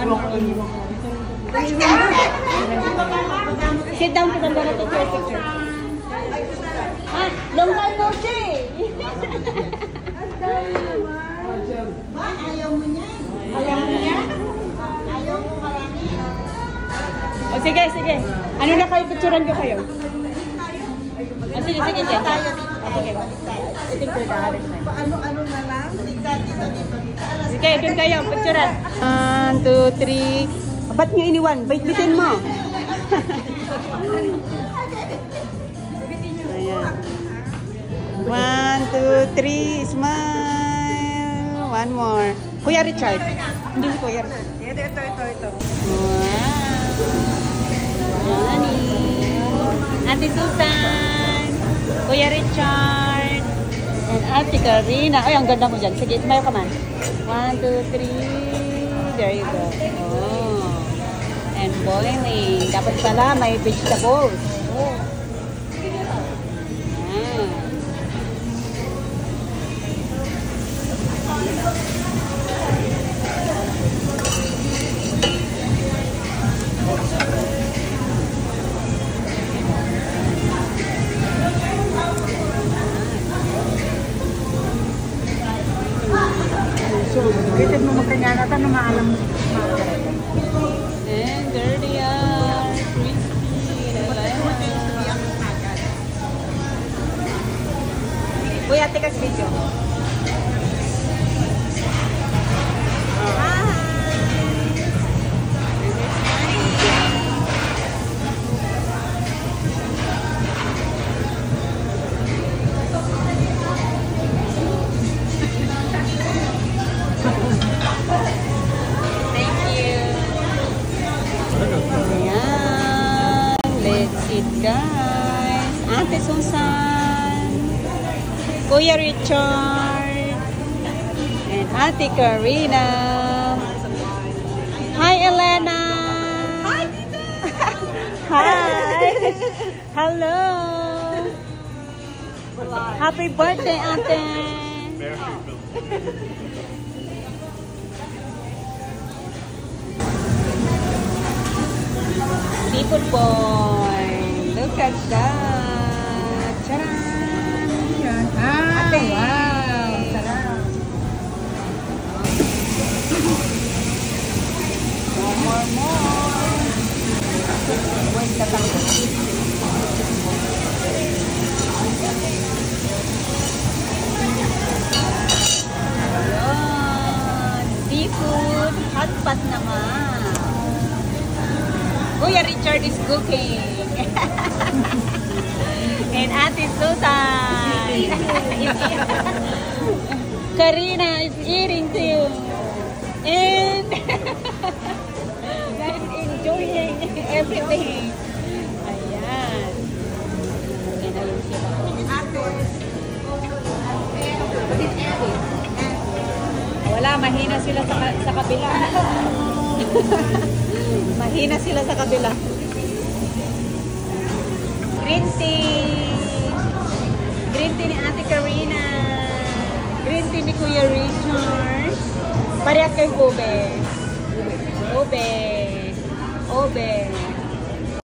One more. Sit down because I'm gonna take your picture. Ah, long time no see. Ayaw mo niya? Ayaw mo niya? Ayaw mo marami? O sige, sige. Ano na kayo? Picturean ko kayo. Oh, sige, sige, sige. Okay. Ano na lang? Sige, doon kayo. Picturean. 1, 2, 3. Ba't nyo iniwan? Bait-bitin mo. Ayan. 1, 2, 3. Smile. One more. Kuya Richard. Hindi si Kuya Richard. Ito. Wow. Johnny. Ate Susan. Kuya Richard. And Ate Karina. Ay, ang ganda mo dyan. Sige, smile ka man. 1, 2, 3. There you go. Oh. And boiling. Dapat pala may vegetables. Oh. Kita mo magkanyana ito na maalam mo. And there they are. Crispy. Kuya, tikas video. Guys, Ate Susan, Kuya Richard, and Ate Karina. Hi, Elena. Hi, Tita. Hi. Hello. Happy birthday, Ate. Seafood boy. Look at that. Charan! Ah, wow. Sarap. More. Wait, tatang. Ayan. Seafood. Hot pot naman. Kuya Richard is cooking. And Ate Susan. Karina is eating too. And guys enjoying everything. Ayan. And ayun sila. Wala, mahina sila sa kabila. Mahina sila sa kabila. Green tea. Green tea ni Ate Karina. Green tea ni Kuya Richard. Parehas kayong ube. Ube.